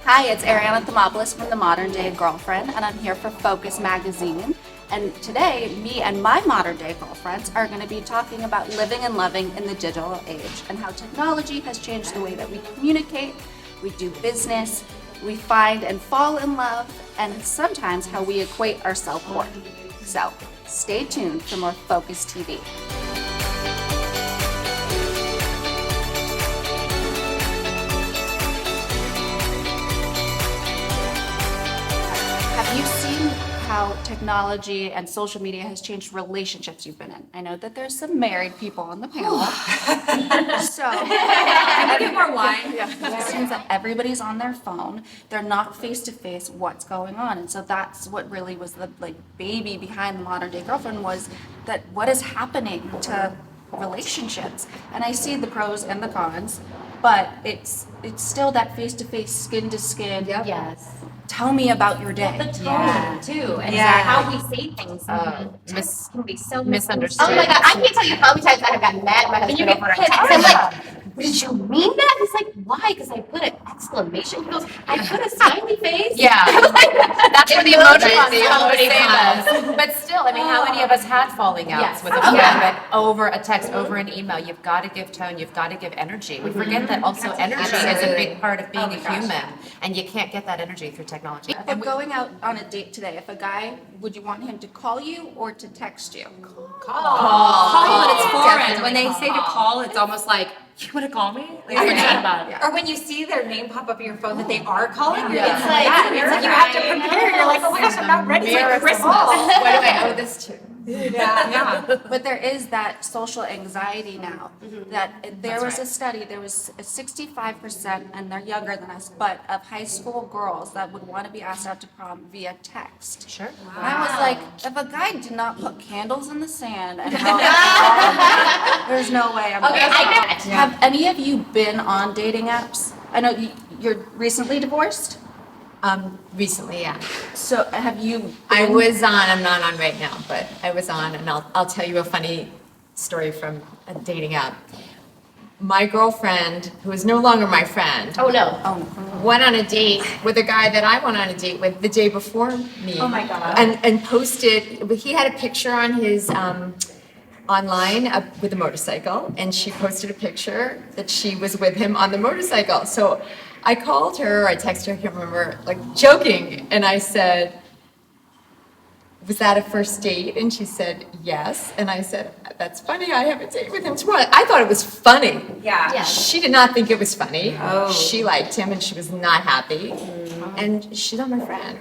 Hi, it's Arianna Thomopoulos from the Modern Day Girlfriend, and I'm here for Focus Magazine. And today, me and my modern day girlfriends are going to be talking about living and loving in the digital age and how technology has changed the way that we communicate, we do business, we find and fall in love, and sometimes how we equate our self-worth. So, stay tuned for more Focus TV. Have you seen how technology and social media has changed relationships you've been in? I know that there's some married people on the panel. So, Can we get more wine? it seems that everybody's on their phone. They're not face to face what's going on. And so that's what really was the baby behind the Modern Day Girlfriend, was that what is happening to relationships. And I see the pros and the cons, but it's still that face to face, skin to skin. Yep. Yes. Tell me about your day. The tone too, and how we say things can be so misunderstood. Oh my god, I can't tell you how many times I have gotten mad at my husband over a text. I'm like, did you mean that? He's like, why? Because I put an exclamation. He goes, I put a smiley face. Yeah. That's where the Emojis emoji comes. But still, I mean, how many of us had falling outs Yes. with a friend, but over a text, over an email? You've got to give tone, you've got to give energy. We forget that also energy is a big part of being a human, and you can't get that energy through technology. But going out on a date today, if a guy, would you want him to call you or to text you? Call, and it's foreign. When they say to call, it's almost like, you want to call me? Like, forget about it. Or when you see their name pop up on your phone that they are calling you, Yeah. it's like you have to prepare. You're like, oh my gosh, I'm not ready for Christmas. What do I owe this to? Yeah. But there is that social anxiety now. That there was a study, there was 65%, and they're younger than us, but of high school girls that would want to be asked out to prom via text. Sure. And I was like, if a guy did not put candles in the sand and there's no way I'm going to. Have any of you been on dating apps? I know you're recently divorced. Recently, yeah. So have you? I was on, I'm not on right now, but I was on, and I'll tell you a funny story from a dating app. My girlfriend, who is no longer my friend, Oh no. went on a date with a guy that I went on a date with the day before me. Oh my God. And posted, he had a picture on his, online with a motorcycle, and she posted a picture that she was with him on the motorcycle. So I called her, I texted her, I can't remember, like joking, and I said, was that a first date? And she said, yes. And I said, that's funny, I have a date with him tomorrow. I thought it was funny. Yeah. Yeah. She did not think it was funny. Oh. She liked him and she was not happy. And she's not my friend.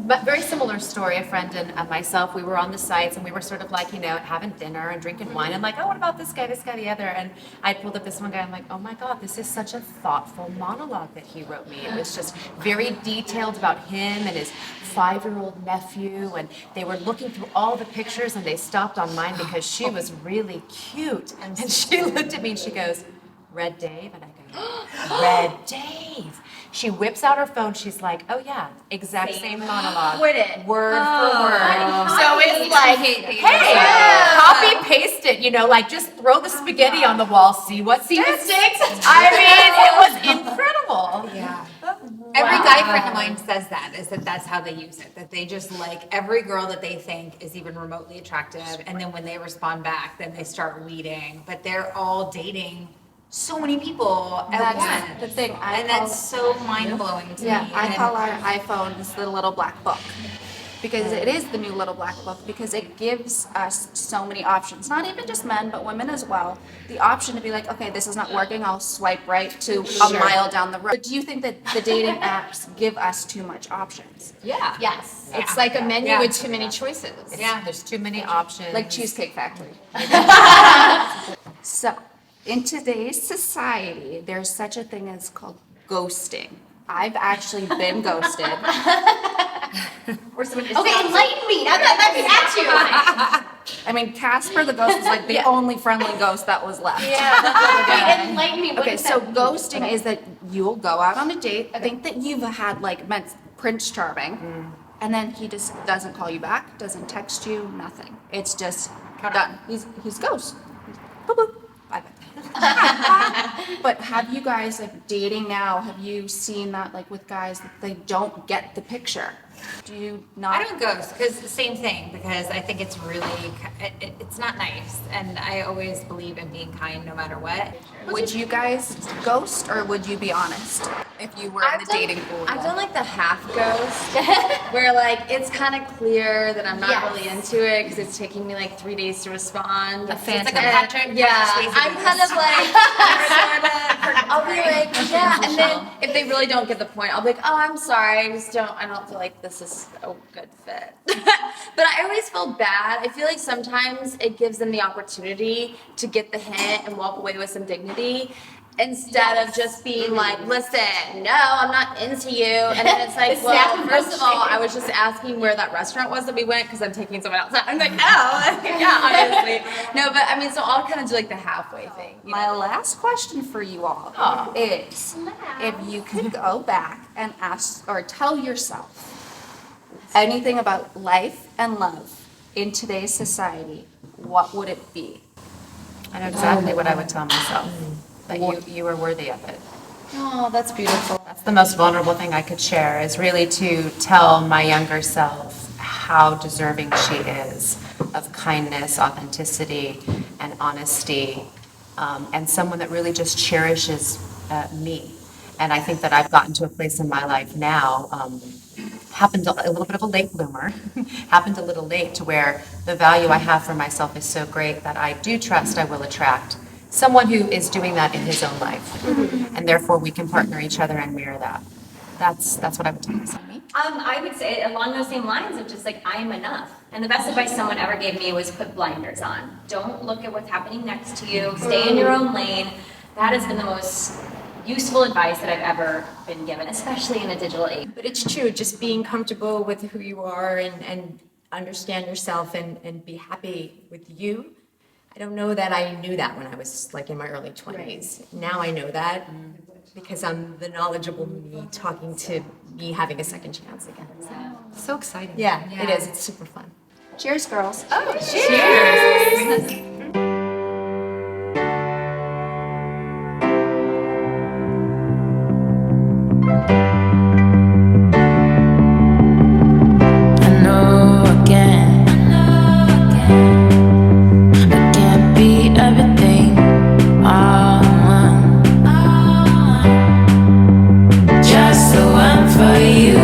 But very similar story. A friend and myself, we were on the sites and we were sort of like, having dinner and drinking wine and like, oh, what about this guy, the other? And I pulled up this one guy. I'm like, oh my God, this is such a thoughtful monologue that he wrote me. It was just very detailed about him and his 5-year-old nephew. And they were looking through all the pictures and they stopped on mine because she was really cute. And she looked at me and she goes, Red Dave? And I go, Red Dave. She whips out her phone. She's like, oh yeah, exact same monologue. Quit it. Word for word. So it's like, hey, Yeah. copy paste it, like just throw the spaghetti on the wall, see what sticks. I mean, it was incredible. Yeah. Every guy friend of mine says that's how they use it. That they just like every girl that they think is even remotely attractive, and then when they respond back, then they start weeding. But they're all dating so many people at That's once. the thing. And that's so mind blowing to me. I And call our iPhones the little black book, because it is the new little black book, because it gives us so many options, not even just men but women as well, the option to be like, okay, this is not working, I'll swipe right to a mile down the road. But do you think that the dating apps give us too much options? Yeah. Yes. It's like a menu with too many choices. Yeah, there's too many options. Like Cheesecake Factory. So, in today's society, there's such a thing as called ghosting. I've actually been ghosted. Or someone just okay, enlighten me. I'm not at you. I mean, Casper the ghost was like the only friendly ghost that was left. Okay, enlighten me. What Okay, is so that? ghosting is that you'll go out on a date, think that you've had met Prince Charming, and then he just doesn't call you back, doesn't text you, nothing. It's just done. He's ghost. Boop, boop. Bye-bye. But have you guys, like, dating now, have you seen that, like, with guys that they don't get the picture? Do you not? I don't ghost because same thing, because I think it's really it's not nice, and I always believe in being kind no matter what. Would you guys ghost or would you be honest if you were in the dating pool? I've done like the half ghost, where like it's kind of clear that I'm not really into it because it's taking me like 3 days to respond. A phantom. It's like a Patrick. Yeah, Swayze I'm ghost. kind of like, I'll be like, yeah, and then if they really don't get the point, I'll be like, oh, I'm sorry, I don't feel like this is a good fit. But I always feel bad. I feel like sometimes it gives them the opportunity to get the hint and walk away with some dignity. Instead of just being like, listen, no, I'm not into you. And then it's like, well, first of all, I was just asking where that restaurant was that we went because I'm taking someone else. I'm like, oh, yeah, obviously. No, but I mean, so I'll kind of do like the halfway thing. You know? My last question for you all is, if you could go back and ask or tell yourself anything about life and love in today's society, what would it be? I know exactly what I would tell myself, that you were worthy of it. Oh, that's beautiful. That's the most vulnerable thing I could share, is really to tell my younger self how deserving she is of kindness, authenticity, and honesty, and someone that really just cherishes me. And I think that I've gotten to a place in my life now, happened a little bit of a late bloomer, happened a little late, to where the value I have for myself is so great that I do trust I will attract someone who is doing that in his own life. And therefore we can partner each other and mirror that. That's what I would tell myself. I would say along those same lines of just like, I'm enough. And the best advice someone ever gave me was put blinders on. Don't look at what's happening next to you. Stay in your own lane. That has been the most useful advice that I've ever been given, especially in a digital age. But it's true, just being comfortable with who you are and understand yourself and be happy with you. I don't know that I knew that when I was like in my early 20s. Now I know that because I'm the knowledgeable me talking to me having a second chance again. So exciting. Yeah, it is. It's super fun. Cheers, girls. Cheers. I know again. I can't be everything all in one. Just the one for you.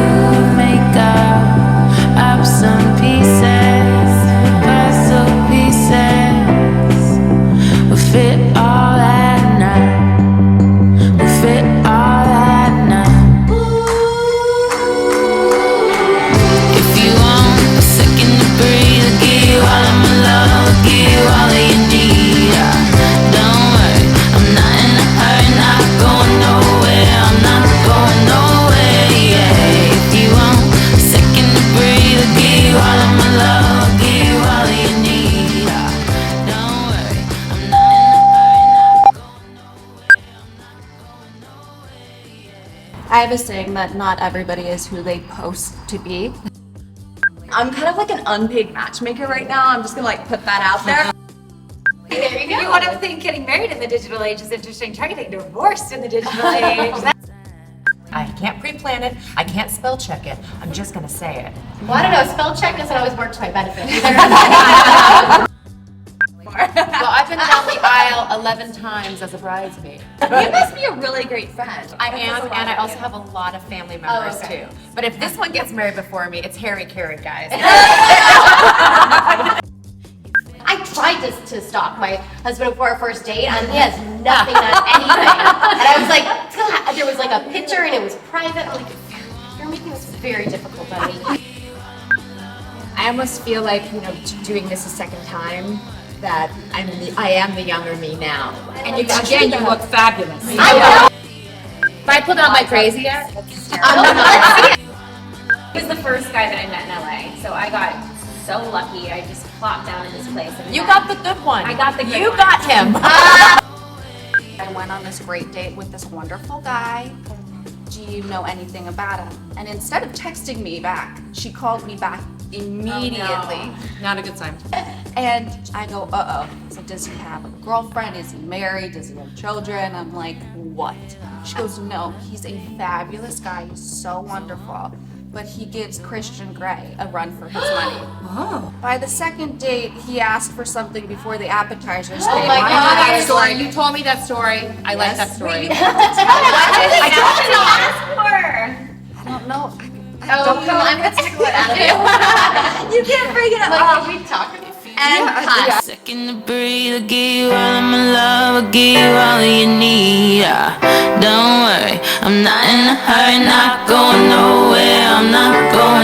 Make up some pieces, puzzle pieces. We'll fit all at night. We'll fit all at night. If you want a second to breathe, I'll give you all of my love, I'll give you all that you need. Don't worry, I'm not in a hurry, not going nowhere, I'm not going nowhere, yeah. If you want a second to breathe, I'll give you all of my love, I'll give you all that you need. Don't worry, I'm not in a hurry, not going nowhere, I'm not going nowhere, yeah. I have a saying that not everybody is who they post to be. I'm kind of like an unpaid matchmaker right now. I'm just gonna like put that out there. There you go. You want to think getting married in the digital age is interesting. Try getting divorced in the digital age. I can't pre-plan it, I can't spell check it, I'm just gonna say it. Well, I don't know, spell check doesn't always work to my benefit. Well, I've been down the aisle 11 times as a bridesmaid. You must be a really great friend. I am, and I also have a lot of family members okay. too. But if this one gets married before me, it's Harry Carey, guys. I tried to stalk my husband before our first date, and he has nothing on anything. And I was like, God, there was like a picture, and it was private. I'm like, you're making this very difficult on me. I almost feel like, doing this a second time, that I am the younger me now. And again, you look fabulous. I know. Have I pulled out my crazy yet? He was the first guy that I met in LA, so I got so lucky. I just plopped down in this place. And You got the good one. I got the good You one. got him. I went on this great date with this wonderful guy. Do you know anything about him? And instead of texting me back, she called me back immediately. Not a good sign. And I go, uh-oh. So does he have a girlfriend? Is he married? Does he have children? I'm like, what? She goes, no, he's a fabulous guy. He's so wonderful. But he gives Christian Grey a run for his money. Oh. By the second date, he asked for something before the appetizers Oh came. my I'm God. That like, story. You told me that story. I like that story. I don't know. Oh, come on, I'm gonna stick it out of it. You can't bring it up. Like, can we talk about And cut. Second to breathe, I'll give you all of my love, I'll give you all that you need. Don't worry, I'm not in a hurry, not going nowhere, I'm not going